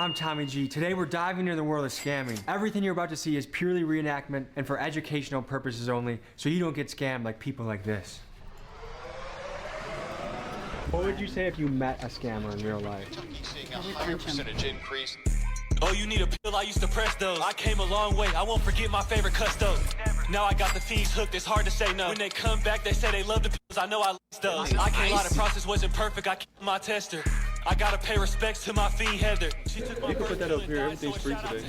I'm Tommy G. Today we're diving into the world of scamming. Everything you're about to see is purely reenactment and for educational purposes only, so you don't get scammed like people like this. What would you say if you met a scammer in real life? Seeing a higher percentage increase. Oh, you need a pill, I used to press those. I came a long way, I won't forget my favorite custos. Now I got the fiends hooked, it's hard to say no. When they come back, they say they love the pills, I know I like those. I can't lie, the process wasn't perfect, I kept my tester. I gotta pay respects to my fiend Heather. She took my You can put that up here, everything's free today.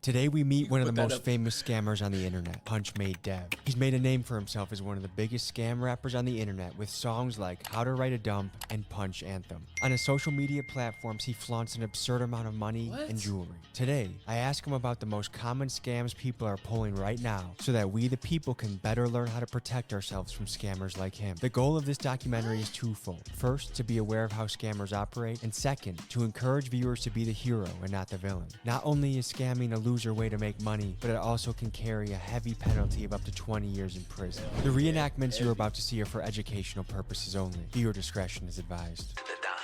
Today we meet one of the most famous scammers on the internet, Punch Made Dev. He's made a name for himself as one of the biggest scam rappers on the internet with songs like How to Write a Dump and Punch Anthem. On his social media platforms, he flaunts an absurd amount of money and jewelry. Today, I ask him about the most common scams people are pulling right now so that we the people can better learn how to protect ourselves from scammers like him. The goal of this documentary is twofold. First, to be aware of how scammers operate, and second, to encourage viewers to be the hero and not the villain. Not only is scamming a loser way to make money, but it also can carry a heavy penalty of up to 20 years in prison. The reenactments you're about to see are for educational purposes only. Viewer discretion is advised.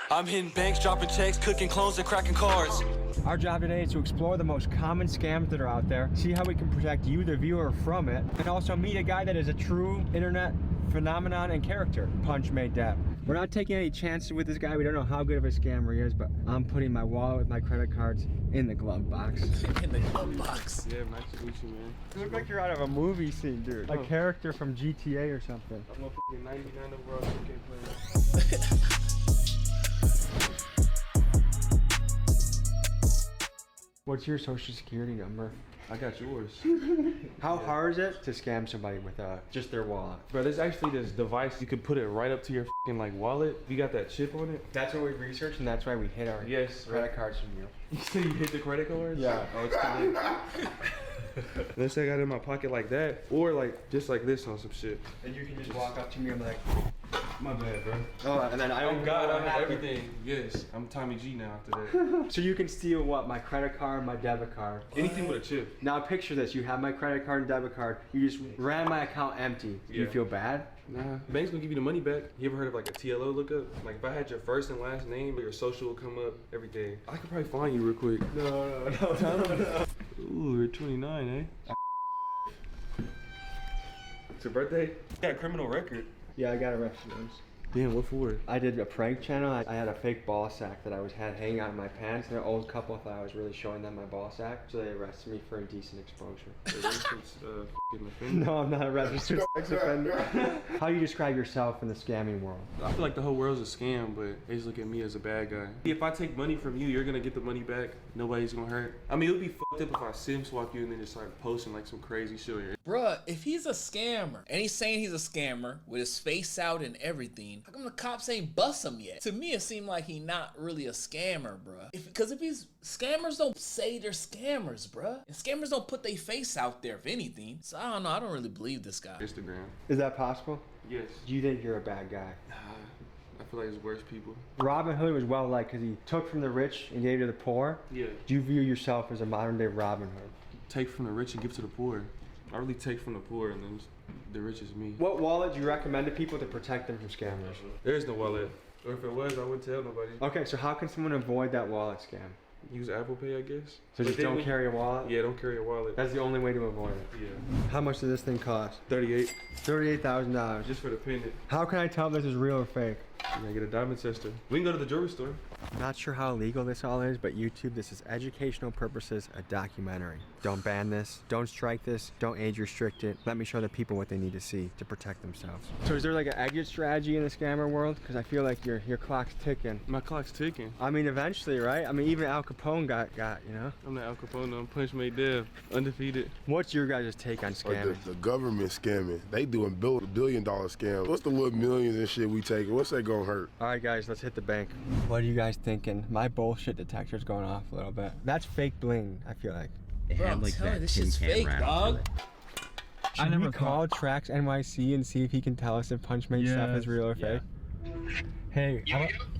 I'm hitting banks, dropping checks, cooking clones and cracking cars. Our job today is to explore the most common scams that are out there, see how we can protect you, the viewer, from it, and also meet a guy that is a true internet phenomenon and character, Punch Made Dev. We're not taking any chances with this guy. We don't know how good of a scammer he is, but I'm putting my wallet with my credit cards in the glove box. In the glove box. Yeah, nice to meet you, man. You look like you're out of a movie scene, dude. A character from GTA or something. I'm a f***ing 99 overall 2K player. What's your social security number? I got yours. How hard is it to scam somebody with just their wallet? Bro, there's actually this device, you can put it right up to your f***ing like wallet. You got that chip on it? That's what we researched, and that's why we hid our credit cards from you. You said you hit the credit cards? Yeah. Oh, it's good. Let's say I got it in my pocket like that, or like just like this on some shit. And you can just walk up to me and be like, my bad, bro. oh, and then I Oh God, I have everything. Yes, I'm Tommy G now after that. So you can steal what? My credit card, my debit card. Anything with a chip. Now picture this, you have my credit card and debit card, you just ran my account empty. Do you feel bad? Nah, bank's gonna give you the money back. You ever heard of like a TLO lookup? Like if I had your first and last name, but your social will come up every day. I could probably find you real quick. No. Ooh, you're 29, eh? It's your birthday? You got a criminal record. Yeah, I got arrested once. Damn, what for? I did a prank channel. I had a fake ball sack that I had hanging out in my pants, and an old couple thought I was really showing them my ball sack, so they arrested me for indecent exposure. No, I'm not a registered sex offender. How do you describe yourself in the scamming world? I feel like the whole world's a scam, but they just look at me as a bad guy. If I take money from you, you're gonna get the money back. Nobody's gonna hurt. I mean, it would be fucked up if I sim swap you and then just start posting like some crazy shit. Bruh, if he's a scammer, and he's saying he's a scammer with his face out and everything, how come the cops ain't bust him yet? To me, it seemed like he not really a scammer, bruh. Because if he's, scammers don't say they're scammers, bruh. And scammers don't put their face out there, if anything. So I don't know, I don't really believe this guy. Instagram. Is that possible? Yes. Do you think you're a bad guy? I feel like it's worse people. Robin Hood was well liked because he took from the rich and gave to the poor. Yeah. Do you view yourself as a modern day Robin Hood? Take from the rich and give to the poor. I really take from the poor and then the rich is me. What wallet do you recommend to people to protect them from scammers? There is no wallet. Or if it was, I wouldn't tell nobody. Okay, so how can someone avoid that wallet scam? Use Apple Pay, I guess. So just don't carry a wallet? Yeah, don't carry a wallet. That's the only way to avoid it? Yeah. How much does this thing cost? $38. $38,000. Just for the pendant. How can I tell if this is real or fake? You gotta get a diamond tester. We can go to the jewelry store. Not sure how illegal this all is, but YouTube, this is educational purposes, a documentary. Don't ban this, don't strike this, don't age restrict it. Let me show the people what they need to see to protect themselves. So is there like an exit strategy in the scammer world? Because I feel like your clock's ticking. My clock's ticking. I mean, eventually, right? I mean, even Al Capone got, you know? I'm not Al Capone, I'm Punch Made Dev, undefeated. What's your guys' take on scamming? The government scamming. They doing billion-dollar scams. What's the little millions and shit we taking? What's that gonna hurt? All right, guys, let's hit the bank. What are you guys thinking? My bullshit detector's going off a little bit. That's fake bling, I feel like. Bro, I'm telling you, this shit's fake, dog. Should we call Tracks NYC and see if he can tell us if Punch Made stuff is real or fake? Hey,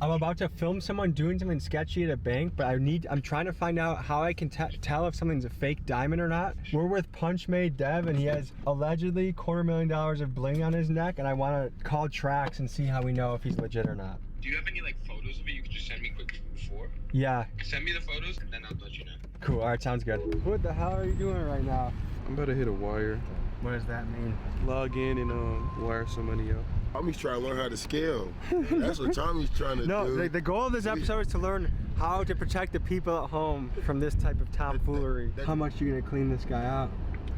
I'm about to film someone doing something sketchy at a bank, but I'm trying to find out how I can tell if something's a fake diamond or not. We're with Punch Made Dev, and he has allegedly $250,000 of bling on his neck, and I want to call Tracks and see how we know if he's legit or not. Do you have any like photos of it you could just send me quickly before? Yeah. Send me the photos and then I'll let you know. Cool. All right, sounds good. What the hell are you doing right now? I'm about to hit a wire. What does that mean? Log in and wire some money out. Tommy's trying to learn how to scale. That's what Tommy's trying to do. No, the goal of this episode is to learn how to protect the people at home from this type of tomfoolery. How much are you gonna clean this guy out?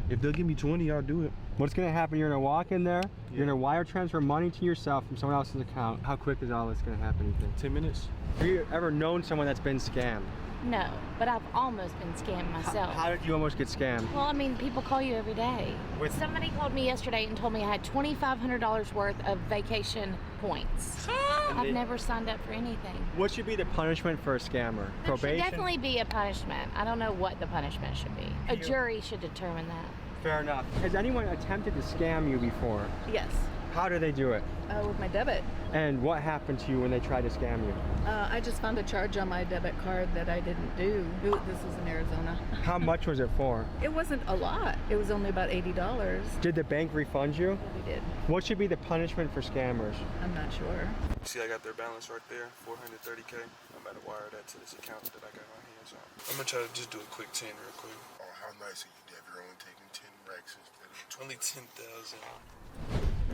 If they'll give me 20, I'll do it. What's gonna happen? You're gonna walk in there, you're gonna wire transfer money to yourself from someone else's account. How quick is all this gonna happen, you think? 10 minutes. Have you ever known someone that's been scammed? No, but I've almost been scammed myself. How did you almost get scammed? Well, I mean, people call you every day. Somebody called me yesterday and told me I had $2,500 worth of vacation points. I've never signed up for anything. What should be the punishment for a scammer? There should Probation? definitely be a punishment. I don't know what the punishment should be. A jury should determine that. Fair enough. Has anyone attempted to scam you before? Yes, How do they do it? with my debit. And what happened to you when they tried to scam you? I just found a charge on my debit card that I didn't do. This was in Arizona. How much was it for? It wasn't a lot. It was only about $80. Did the bank refund you? We did. What should be the punishment for scammers? I'm not sure. See, I got their balance right there, 430K. I'm about to wire that to this account that I got my hands on. I'm gonna try to just do a quick 10 real quick. Oh, how nice of you, Dev. You're only taking 10 racks instead of Only 10,000.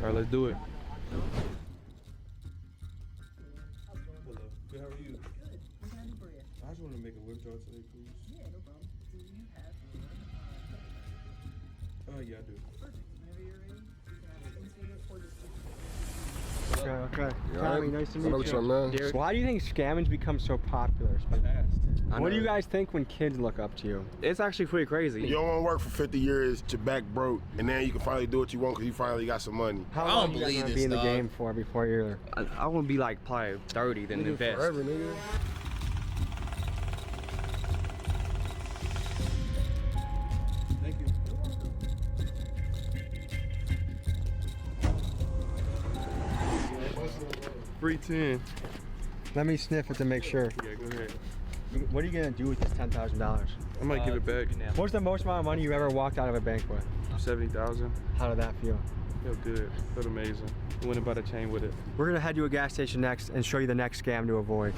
All right, let's do it. Hello. Good. How are you? Good. What can I do for you? I just want to make a withdrawal today, please. Yeah, no problem. Do you have yeah, I do. Perfect. Whenever you're ready, you can insert it or just. Okay. Tommy, nice to meet what's you. up, man? Why do you think scamming's become so popular? Fast. What do you guys think when kids look up to you? It's actually pretty crazy. You don't want to work for 50 years, your back broke, and then you can finally do what you want because you finally got some money. How I long don't you guys believe gonna this, be in the dog. game for before you're... I want to be like probably 30 then You do invest. forever, nigga. Thank you. Free 10. Let me sniff it to make sure. Yeah, go ahead. What are you gonna do with this $10,000? I might give it back. What's the most amount of money you ever walked out of a bank with? 70,000. How did that feel? Feel good. Felt amazing. Went and bought a chain with it. We're gonna head to a gas station next and show you the next scam to avoid.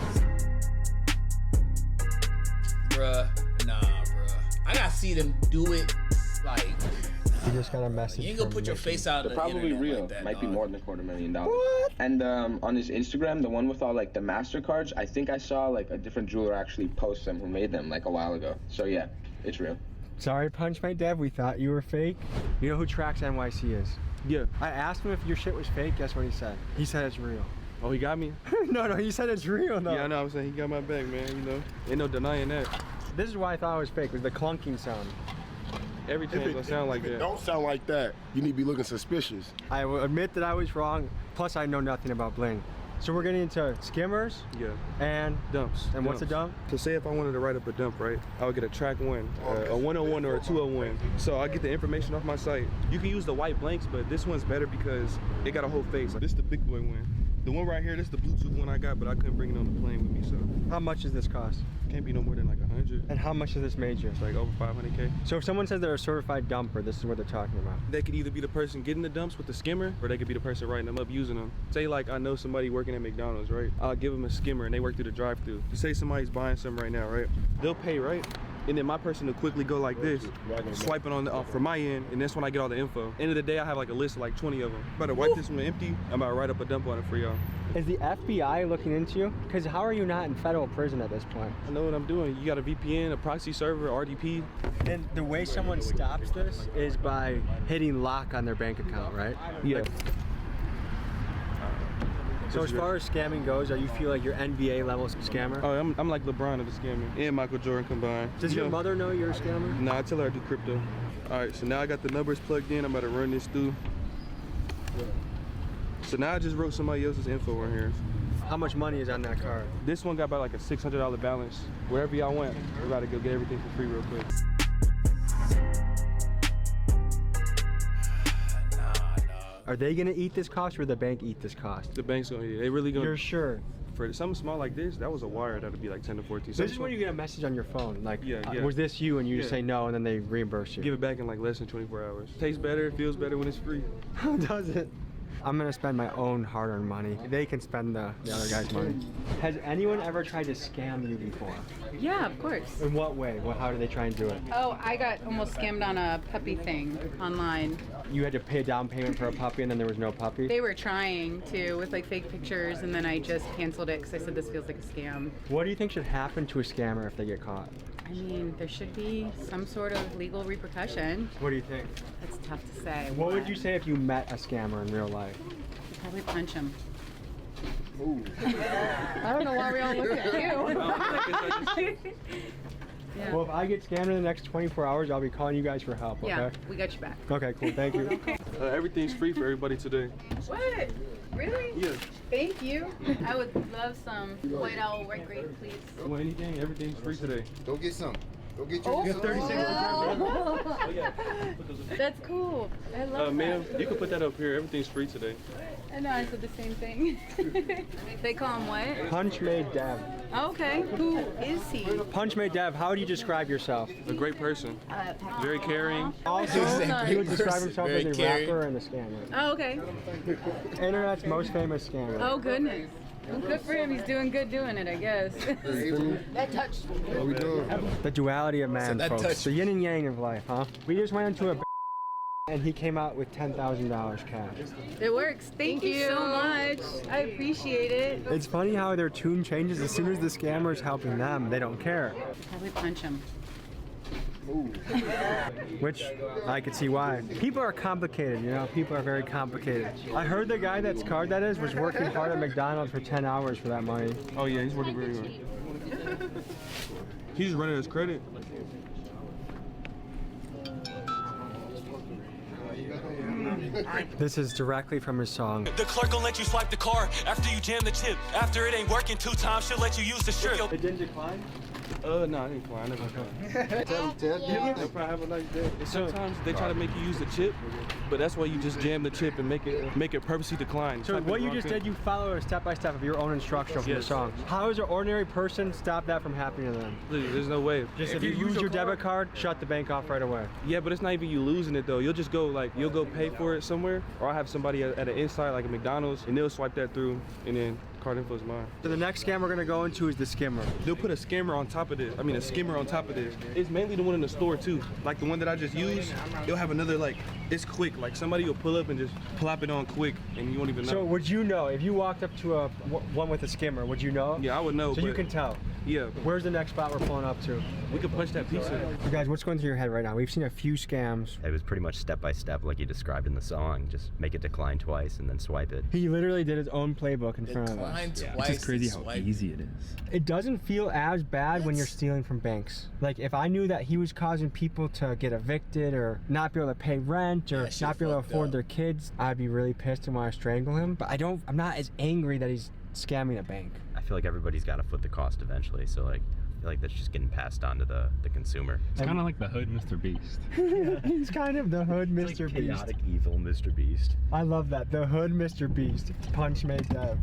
Bruh, nah, bruh. I gotta see them do it, like, You just got a message. you ain't gonna from put your Mickey. face out They're in the probably internet real. like that, Might be dog. more than $250,000. What? And on his Instagram, the one with all like the MasterCards, I think I saw like a different jeweler actually post them who made them like a while ago. So yeah, it's real. Sorry, Punchmate Dev, we thought you were fake. You know who Tracks NYC is? Yeah. I asked him if your shit was fake. Guess what he said? He said it's real. Oh, he got me? No, he said it's real though. Yeah, I know. I'm saying he got my back, man. You know, ain't no denying that. This is why I thought it was fake. Was the clunking sound. Every chain's gonna sound like If it that. don't sound like that, you need to be looking suspicious. I will admit that I was wrong. Plus, I know nothing about bling. So we're getting into skimmers Yeah. and Dumps. And what's a dump? So say if I wanted to write up a dump, right? I would get a track one, a 101 or a 201. So I get the information off my site. You can use the white blanks, but this one's better because it got a whole face. This is the big boy one. The one right here, this is the Bluetooth one I got, but I couldn't bring it on the plane with me, so How much does this cost? can't be no more than like 100. And how much has this made you? It's like over 500K. So if someone says they're a certified dumper, this is what they're talking about. They could either be the person getting the dumps with the skimmer, or they could be the person writing them up using them. Say like I know somebody working at McDonald's, right? I'll give them a skimmer and they work through the drive-thru. Say somebody's buying something right now, right? They'll pay, right? And then my person will quickly go like this, swiping on the from my end, and that's when I get all the info. End of the day, I have like a list of like 20 of them. I'm about to wipe this one empty. I'm about to write up a dump on it for y'all. Is the FBI looking into you? Because how are you not in federal prison at this point? I know what I'm doing. You got a VPN, a proxy server, RDP. And the way someone stops this is by hitting lock on their bank account, right? Yeah. So as far as scamming goes, are you feel like you're NBA level scammer? Oh, I'm like LeBron of the scamming and Michael Jordan combined. Does your mother know you're a scammer? Nah, I tell her I do crypto. All right, so now I got the numbers plugged in. I'm about to run this through. So now I just wrote somebody else's info right here. How much money is on that card? This one got about like a $600 balance. Wherever y'all went, we're about to go get everything for free real quick. Are they gonna eat this cost or the bank eat this cost? The bank's gonna, they really gonna. You're sure? For something small like this, that was a wire that'd be like 10 to 14. This is when you get a message on your phone, like, Yeah. was this you? And you just Yeah. say no, and then they reimburse you. Give it back in like less than 24 hours. Tastes better, feels better when it's free. How does it? I'm gonna spend my own hard-earned money. They can spend the other guy's money. Has anyone ever tried to scam you before? Yeah, of course. In what way? How do they try and do it? Oh, I got almost scammed on a puppy thing online. You had to pay a down payment for a puppy and then there was no puppy? They were trying to with like fake pictures, and then I just canceled it because I said this feels like a scam. What do you think should happen to a scammer if they get caught? I mean, there should be some sort of legal repercussion. What do you think? It's tough to say. What would you say if you met a scammer in real life? You'd probably punch him. Ooh. I don't know why we all look at you. Yeah. Well, if I get scammed in the next 24 hours, I'll be calling you guys for help, okay? Yeah, we got your back. Okay, cool. Thank you. Everything's free for everybody today. What? Really? Yeah. Thank you. I would love some white owl white grape, please. Well, anything, everything's free today. Go get some. Go get Oh, your 30 seconds. That's cool. I love Ma'am, that. you can put that up here. Everything's free today. I know, I said the same thing. They call him what? Punch Made Dev. Okay, who is he? Punch Made Dev, how would you describe yourself? A great person. Very caring. Also, he would describe himself as a rapper and a scammer. Oh, okay. Internet's most famous scammer. Oh, goodness. Well, good for him. He's doing good doing it, I guess. That touched me. What we doing? The duality of man, that folks. touched The yin and yang of life, huh? We just went into a and he came out with $10,000 cash. It works. Thank you so much. I appreciate it. It's funny how their tune changes as soon as the scammer's helping them. They don't care. Probably punch him. Which I could see why. People are complicated, you know? People are very complicated. I heard the guy that's card that is was working hard at McDonald's for 10 hours for that money. Oh yeah, he's working very hard. He's just running his credit. This is directly from his song. The clerk gon' let you swipe the card after you jam the chip. After it ain't working 2 times, she'll let you use the strip. It didn't decline? No, I didn't fly. I never fly. Tell him, Ted. They'll probably have a nice day. Sometimes they try to make you use the chip, but that's why you just jam the chip and make it purposely decline. So what you just did, you follow a step-by-step of your own instruction from the song. How does an ordinary person stop that from happening to them? There's no way. Just if you use your debit card, shut the bank off right away. Yeah, but it's not even you losing it though. You'll just go you'll go pay for it somewhere, or I'll have somebody at an inside like a McDonald's, and they'll swipe that through, and then card info is mine. So the next scam we're gonna go into is the skimmer. They'll put a skimmer on top of this. I mean a skimmer on top of this. It's mainly the one in the store too. Like the one that I just used, you'll have another it's quick. Like somebody will pull up and just plop it on quick, and you won't even know. So would you know if you walked up to one with a skimmer? Would you know? Yeah, I would know. So you can tell. Yeah. Where's the next spot we're pulling up to? We could punch that pizza. You guys, what's going through your head right now? We've seen a few scams. It was pretty much step by step like you described in the song. Just make it decline twice and then swipe it. He literally did his own playbook in front of us. Decline Yeah. twice. It's just crazy and how swipe. easy it is. It doesn't feel as bad when you're stealing from banks. Like if I knew that he was causing people to get evicted or not be able to pay rent or shit not be able to fucked afford up. their kids, I'd be really pissed and want to strangle him. But I'm not as angry that he's scamming a bank. I feel like everybody's got to foot the cost eventually. So like, I feel like that's just getting passed on to the consumer. It's kind of like the hood Mr. Beast. Yeah, he's kind of the hood Mr. Like Beast. chaotic, evil Mr. Beast. I love that. The hood Mr. Beast. Punch Made Dev.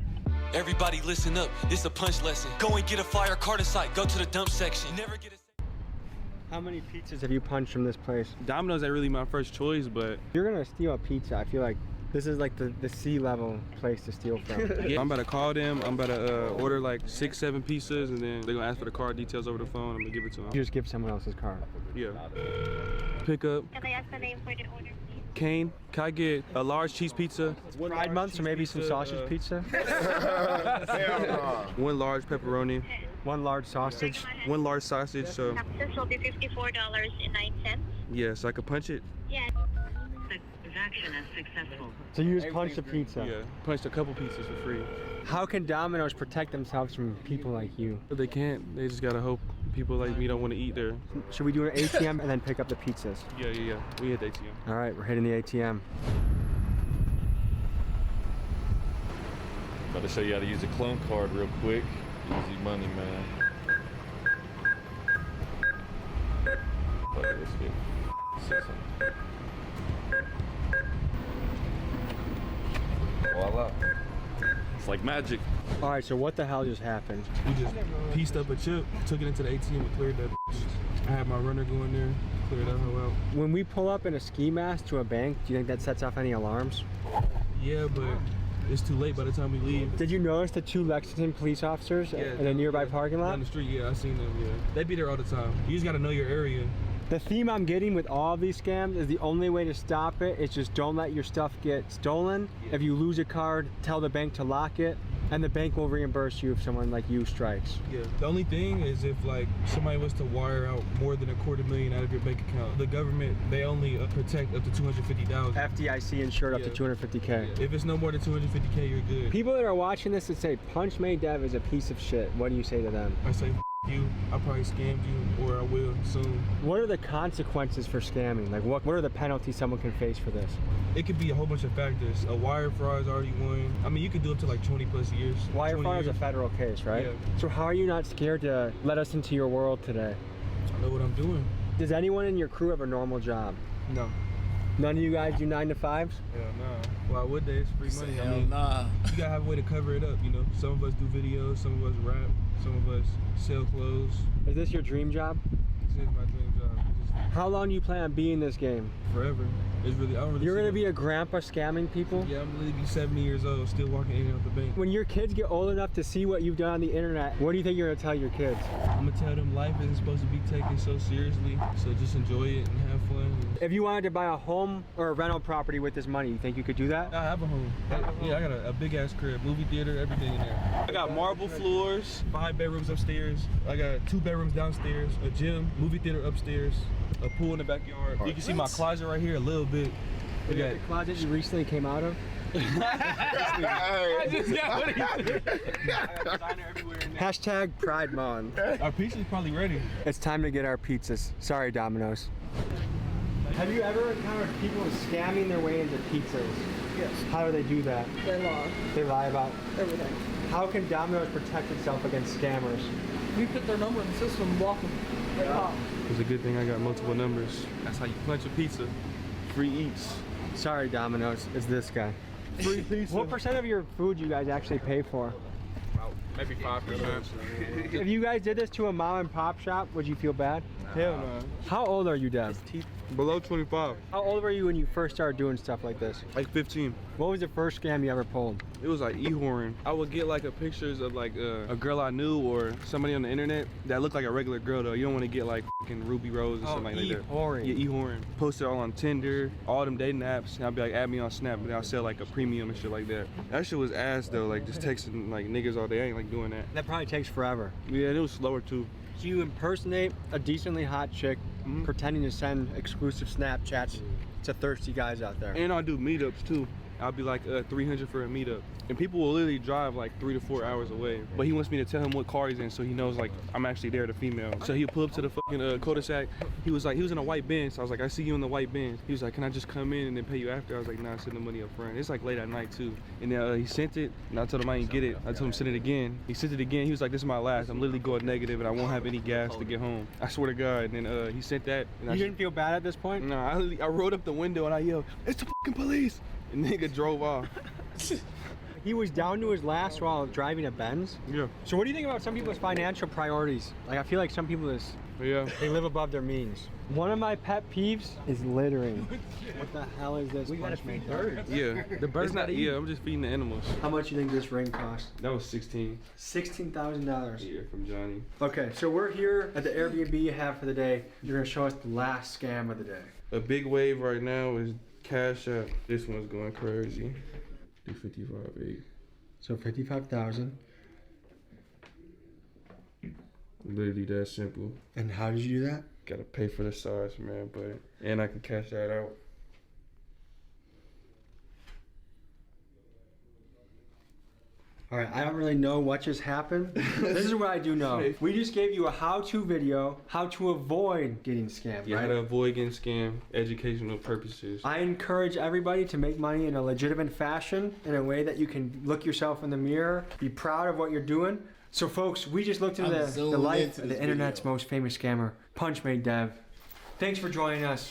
Everybody listen up, this a punch lesson. Go and get a fire card site, go to the dump section. Never get a... How many pizzas have you punched from this place? Domino's ain't really my first choice, but If you're gonna steal a pizza, I feel like this is like the C-level place to steal from. yeah, I'm about to call them. I'm about to order like 6-7 pizzas, and then they're gonna ask for the card details over the phone. I'm gonna give it to them. You just give someone else's card. Yeah. Pick up. Can I ask the name for the order, please? Kane, can I get a large cheese pizza? Pride month, so maybe some sausage pizza. One large pepperoni. One large sausage. One large sausage. So This will be $54.09. yes, I could punch it. Yes. Transaction is successful. So you just punched a pizza. Yeah, punched a couple pizzas for free. How can Domino's protect themselves from people like you? But they can't. They just gotta hope people like me don't want to eat there. Should we do an ATM and then pick up the pizzas? Yeah. We hit the ATM. All right, we're hitting the ATM. About to show you how to use a clone card real quick. Easy money, man. Okay, let's see something. Voila. It's like magic. All right, so what the hell just happened? We just pieced up a chip, took it into the ATM and cleared that. I had my runner go in there, clear that hoe out. When we pull up in a ski mask to a bank, do you think that sets off any alarms? Yeah, but it's too late by the time we leave. Did you notice the 2 Lexington police officers in a nearby parking lot? Down the street, yeah, I seen them, yeah. They be there all the time. You just gotta know your area. The theme I'm getting with all of these scams is the only way to stop it is just don't let your stuff get stolen. Yeah. If you lose a card, tell the bank to lock it, and the bank will reimburse you if someone like you strikes. Yeah. The only thing is if like somebody was to wire out more than $250,000 out of your bank account, the government, they only protect up to $250,000. FDIC insured up to $250K. Yeah. If it's no more than $250K, you're good. People that are watching this that say Punch Made Dev is a piece of shit, what do you say to them? I say you, I probably scammed you, or I will soon. What are the consequences for scamming? Like what are the penalties someone can face for this? It could be a whole bunch of factors. A wire fraud is already one. I mean, you could do up to like 20 plus years. Wire fraud is a federal case, right? Yeah. So how are you not scared to let us into your world today? I know what I'm doing. Does anyone in your crew have a normal job? No. None of you guys do 9 to 5s? Hell nah. Why would they? It's free money. Hell nah. You gotta have a way to cover it up, you know? Some of us do videos, some of us rap, some of us sell clothes. Is this your dream job? This is my dream job. How long do you plan on being in this game? Forever. It's really, I don't really. You're gonna be a grandpa scamming people? Yeah, I'm gonna be 70 years old, still walking in and out the bank. When your kids get old enough to see what you've done on the internet, what do you think you're gonna tell your kids? I'm gonna tell them life isn't supposed to be taken so seriously, so just enjoy it and have fun. If you wanted to buy a home or a rental property with this money, you think you could do that? I have a home. Yeah, I got a big ass crib, movie theater, everything in there. I got marble floors, 5 bedrooms upstairs. I got 2 bedrooms downstairs, a gym, movie theater upstairs, a pool in the backyard. You can see my closet right here a little bit. We got the closet you recently came out of? I just got what he did. Hashtag Pride Month. Our pizza's probably ready. It's time to get our pizzas. Sorry, Domino's. Have you ever encountered people scamming their way into pizzas? Yes. How do they do that? They lie. They lie about Everything. How can Domino's protect itself against scammers? We put their number in the system and block them. They pop. It's a good thing I got multiple numbers. That's how you punch a pizza. Free eats. Sorry, Domino's. It's this guy. Free pizza. What % of your food you guys actually pay for? About maybe 5%. If you guys did this to a mom and pop shop, would you feel bad? Hell no. How old are you, Dev? Below 25. How old were you when you first started doing stuff like this? Like 15. What was the first scam you ever pulled? It was like e-whoring. I would get like pictures of like a girl I knew or somebody on the internet that looked like a regular girl though. You don't want to get like fucking Ruby Rose or something like that. E-whoring. Yeah, e-whoring. Post it all on Tinder, all them dating apps. And I'd be like, add me on Snap, and I'll sell like a premium and shit like that. That shit was ass though, like just texting like niggas all day. I ain't like doing that. That probably takes forever. Yeah, and it was slower too. So you impersonate a decently hot chick, pretending to send exclusive Snapchats to thirsty guys out there. And I'll do meetups too. I'll be like 300 for a meetup. And people will literally drive like 3 to 4 hours away. But he wants me to tell him what car he's in so he knows like I'm actually there, the female. So he'll pull up to the fucking cul-de-sac. He was in a white Benz. So I was like, I see you in the white Benz. He was like, can I just come in and then pay you after? I was like, nah, send the money up front. It's like late at night too. And then he sent it and I told him I didn't get it. I told him send it again. He sent it again. He was like, this is my last. I'm literally going negative and I won't have any gas to get home. I swear to God. And then he sent that. And you didn't feel bad at this point? No, I rolled up the window and I yelled, it's the fucking police. And the nigga drove off. He was down to his last while driving a Benz? Yeah. So what do you think about some people's financial priorities? Like I feel like some people they live above their means. One of my pet peeves is littering. What the hell is this? We gotta feed birds. Yeah. The birds not eating. Yeah, I'm just feeding the animals. How much do you think this ring cost? That was 16. $16,000. Yeah, from Johnny. Okay, so we're here at the Airbnb you have for the day. You're gonna show us the last scam of the day. A big wave right now is Cash App. This one's going crazy. Do 55.8. So 55,000. Literally that simple. And how did you do that? Gotta pay for the size, man, and I can cash that out. All right, I don't really know what just happened. This is what I do know. We just gave you a how-to video, how to avoid getting scammed, Yeah, right? how to avoid getting scammed, educational purposes. I encourage everybody to make money in a legitimate fashion, in a way that you can look yourself in the mirror, be proud of what you're doing. So folks, we just looked into the life of the internet's most famous scammer, Punch Made Dev. Thanks for joining us.